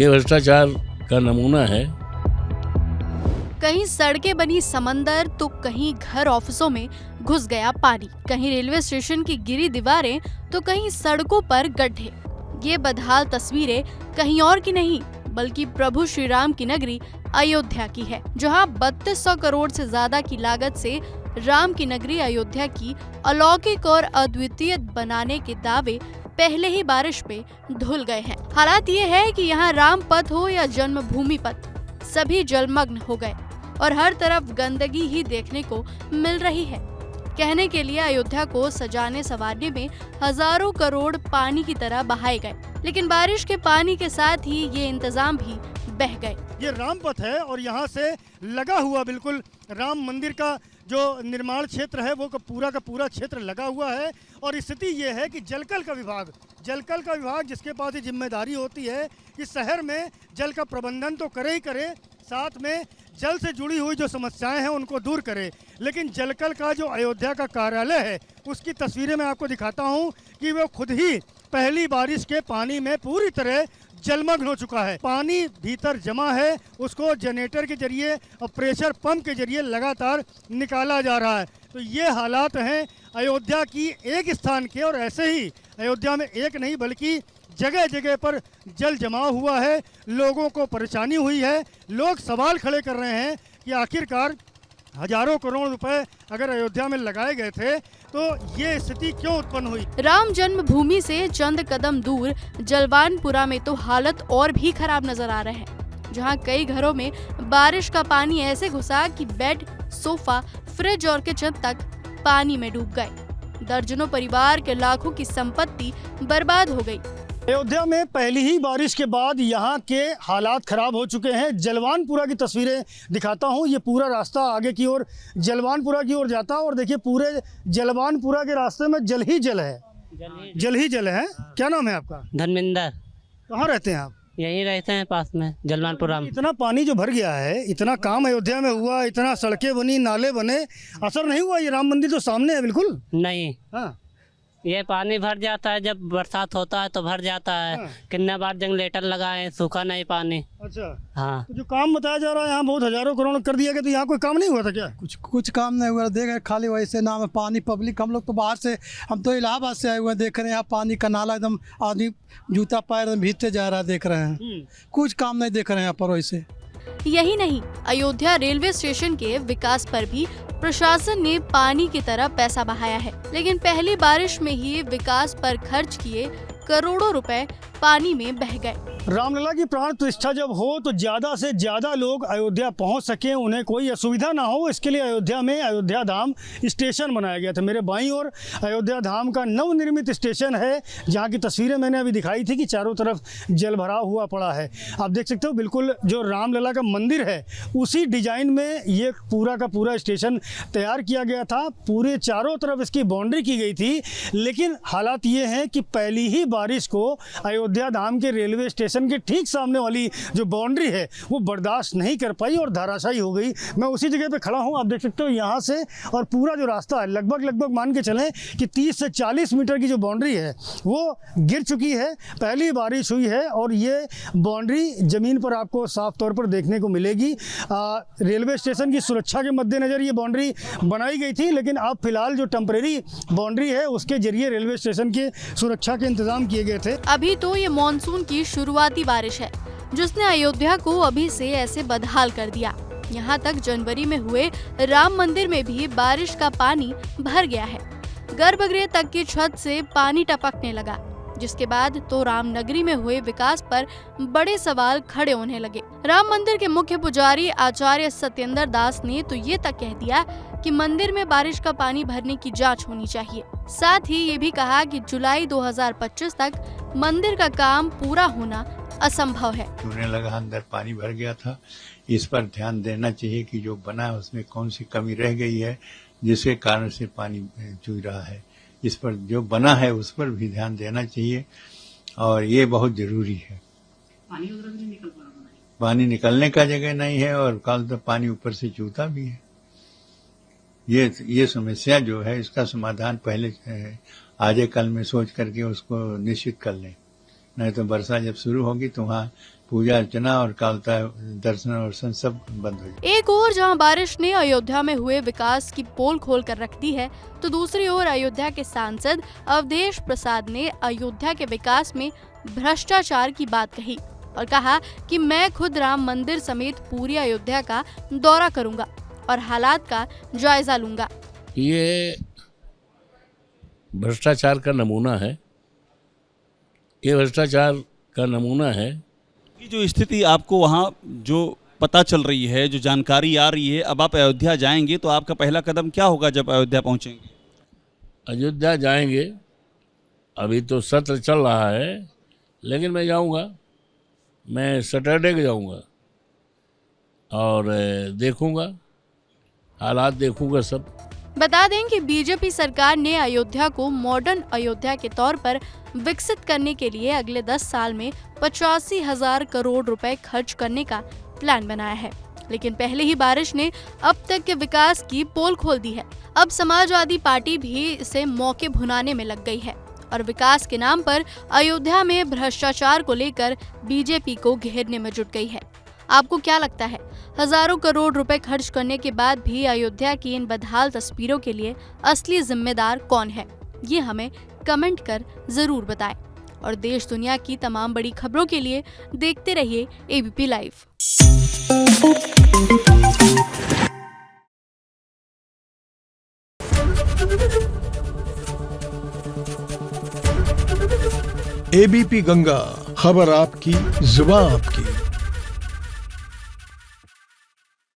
ये भ्रष्टाचार का नमूना है। कहीं सड़कें बनी समंदर तो कहीं घर ऑफिसों में घुस गया पानी, कहीं रेलवे स्टेशन की गिरी दीवारें तो कहीं सड़कों पर गड्ढे। ये बदहाल तस्वीरें कहीं और की नहीं बल्कि प्रभु श्री राम की नगरी अयोध्या की है, जहां 3200 करोड़ से ज्यादा की लागत से राम की नगरी अयोध्या की अलौकिक और अद्वितीय बनाने के दावे पहले ही बारिश में धुल गए हैं। हालात ये है कि यहाँ राम पथ हो या जन्मभूमि पथ, सभी जलमग्न हो गए और हर तरफ गंदगी ही देखने को मिल रही है। कहने के लिए अयोध्या को सजाने संवारने में हजारों करोड़ पानी की तरह बहाए गए, लेकिन बारिश के पानी के साथ ही ये इंतजाम भी बह गए। ये राम पथ है और यहाँ से लगा हुआ बिल्कुल राम मंदिर का जो निर्माण क्षेत्र है वो का पूरा क्षेत्र लगा हुआ है। और स्थिति ये है कि जलकल का विभाग जिसके पास ये जिम्मेदारी होती है कि शहर में जल का प्रबंधन तो करे ही करे, साथ में जल से जुड़ी हुई जो समस्याएं हैं उनको दूर करे, लेकिन जलकल का जो अयोध्या का कार्यालय है उसकी तस्वीरें मैं आपको दिखाता हूं कि वो खुद ही पहली बारिश के पानी में पूरी तरह जलमग्न हो चुका है। पानी भीतर जमा है, उसको जनरेटर के जरिए और प्रेशर पंप के जरिए लगातार निकाला जा रहा है। तो ये हालात हैं अयोध्या की एक स्थान के, और ऐसे ही अयोध्या में एक नहीं बल्कि जगह जगह पर जल जमा हुआ है, लोगों को परेशानी हुई है। लोग सवाल खड़े कर रहे हैं कि आखिरकार हजारों करोड़ रुपए अगर अयोध्या में लगाए गए थे तो ये स्थिति क्यों उत्पन्न हुई। राम जन्मभूमि से चंद कदम दूर जलवानपुरा में तो हालत और भी खराब नजर आ रहे हैं, जहां कई घरों में बारिश का पानी ऐसे घुसा कि बेड, सोफा, फ्रिज और किचन तक पानी में डूब गए। दर्जनों परिवार के लाखों की संपत्ति बर्बाद हो गई। अयोध्या में पहली ही बारिश के बाद यहाँ के हालात खराब हो चुके हैं। जलवानपुरा की तस्वीरें दिखाता हूँ। ये पूरा रास्ता आगे की ओर जलवानपुरा की ओर जाता है और देखिए पूरे जलवानपुरा के रास्ते में जल ही जल है। क्या नाम है आपका? धर्मेंद्र। कहाँ रहते हैं आप? यहीं रहते हैं पास में जलवानपुरा में। इतना पानी जो भर गया है, इतना काम अयोध्या में हुआ, इतना सड़कें बनी, नाले बने, असर नहीं हुआ? ये राम मंदिर तो सामने है बिल्कुल। नहीं, हाँ, ये पानी भर जाता है जब बरसात होता है तो भर जाता है। हाँ। कितने बार जनरेटर लगाए, सूखा नहीं पानी। अच्छा, हाँ, तो जो काम बताया जा रहा है यहाँ बहुत हजारों करोड़ कर दिया गया, तो यहाँ कोई काम नहीं हुआ था क्या? कुछ काम नहीं हुआ, देख रहे खाली वैसे नाम है पानी। पब्लिक हम लोग तो बाहर से, हम तो इलाहाबाद से आए हुए हैं, देख रहे हैं यहाँ पानी का नाला एकदम आदमी जूता पैर एकदम भीगते जा रहा है, देख रहे हैं। कुछ काम नहीं देख रहे हैं यहाँ पर वैसे। यही नहीं, अयोध्या रेलवे स्टेशन के विकास पर भी प्रशासन ने पानी की तरह पैसा बहाया है, लेकिन पहली बारिश में ही विकास पर खर्च किए करोड़ों रुपए पानी में बह गए। रामलला की प्राण प्रतिष्ठा जब हो तो ज्यादा से ज्यादा लोग अयोध्या पहुंच सके, उन्हें कोई असुविधा ना हो, इसके लिए अयोध्या में अयोध्या धाम स्टेशन बनाया गया था। मेरे बाईं ओर अयोध्या धाम का नवनिर्मित स्टेशन है, जहां की तस्वीरें मैंने अभी दिखाई थी कि चारों तरफ जल भरा हुआ पड़ा है। आप देख सकते हो बिल्कुल जो रामलला का मंदिर है उसी डिजाइन में ये पूरा का पूरा स्टेशन तैयार किया गया था। पूरे चारों तरफ इसकी बाउंड्री की गई थी, लेकिन हालात ये हैं कि पहली ही बारिश को अयोध्या धाम के रेलवे स्टेशन के ठीक सामने वाली जो बाउंड्री है वो बर्दाश्त नहीं कर पाई और धराशायी हो गई। मैं उसी जगह पे खड़ा हूँ, आप देख सकते हो यहाँ से और पूरा जो रास्ता है लगभग मान के चलें कि 30 से 40 मीटर की जो बाउंड्री है वो गिर चुकी है। पहली बारिश हुई है और ये बाउंड्री ज़मीन पर आपको साफ तौर पर देखने को मिलेगी। रेलवे स्टेशन की सुरक्षा के मद्देनज़र ये बाउंड्री बनाई गई थी, लेकिन अब फिलहाल जो टेम्परेरी बाउंड्री है उसके जरिए रेलवे स्टेशन के सुरक्षा के इंतजाम किए गए थे। अभी तो ये मॉनसून की शुरुआती बारिश है जिसने अयोध्या को अभी से ऐसे बदहाल कर दिया। यहाँ तक जनवरी में हुए राम मंदिर में भी बारिश का पानी भर गया है। गर्भगृह तक की छत से पानी टपकने लगा, जिसके बाद तो राम नगरी में हुए विकास पर बड़े सवाल खड़े होने लगे। राम मंदिर के मुख्य पुजारी आचार्य सत्येंद्र दास ने तो ये तक कह दिया कि मंदिर में बारिश का पानी भरने की जांच होनी चाहिए। साथ ही ये भी कहा कि जुलाई 2025 तक मंदिर का काम पूरा होना असंभव है। चूने लगा, अंदर पानी भर गया था। इस पर ध्यान देना चाहिए कि जो बना है उसमें कौन सी कमी रह गई है जिसके कारण से पानी चूह रहा है। इस पर जो बना है उस पर भी ध्यान देना चाहिए और ये बहुत जरूरी है। पानी निकलने का जगह नहीं है और कल तो पानी ऊपर से चूहता भी है। ये समस्या जो है इसका समाधान पहले आजे कल में सोच करके उसको निश्चित कर लें, नहीं तो वर्षा जब शुरू होगी तो वहाँ पूजा अर्चना और कालता दर्शन वर्शन सब बंद हो जाए। एक ओर जहां बारिश ने अयोध्या में हुए विकास की पोल खोल कर रख दी है, तो दूसरी ओर अयोध्या के सांसद अवधेश प्रसाद ने अयोध्या के विकास में भ्रष्टाचार की बात कही और कहा कि मैं खुद राम मंदिर समेत पूरी अयोध्या का दौरा करूंगा और हालात का जायजा लूंगा। ये भ्रष्टाचार का नमूना है। ये भ्रष्टाचार का नमूना है। ये जो स्थिति आपको वहाँ जो पता चल रही है, जो जानकारी आ रही है, अब आप अयोध्या जाएंगे तो आपका पहला कदम क्या होगा जब अयोध्या पहुँचेंगे? अयोध्या जाएंगे, अभी तो सत्र चल रहा है, लेकिन मैं जाऊंगा। मैं सैटरडे को जाऊंगा और देखूंगा, हालात देखूंगा सब। बता दें कि बीजेपी सरकार ने अयोध्या को मॉडर्न अयोध्या के तौर पर विकसित करने के लिए अगले 10 साल में 85,000 करोड़ रुपए खर्च करने का प्लान बनाया है, लेकिन पहले ही बारिश ने अब तक के विकास की पोल खोल दी है। अब समाजवादी पार्टी भी इसे मौके भुनाने में लग गई है और विकास के नाम पर अयोध्या में भ्रष्टाचार को लेकर बीजेपी को घेरने में जुट गई है। आपको क्या लगता है, हजारों करोड़ रुपए खर्च करने के बाद भी अयोध्या की इन बदहाल तस्वीरों के लिए असली जिम्मेदार कौन है? ये हमें कमेंट कर जरूर बताएं और देश दुनिया की तमाम बड़ी खबरों के लिए देखते रहिए एबीपी लाइव। एबीपी गंगा, खबर आपकी, जुबान आपकी।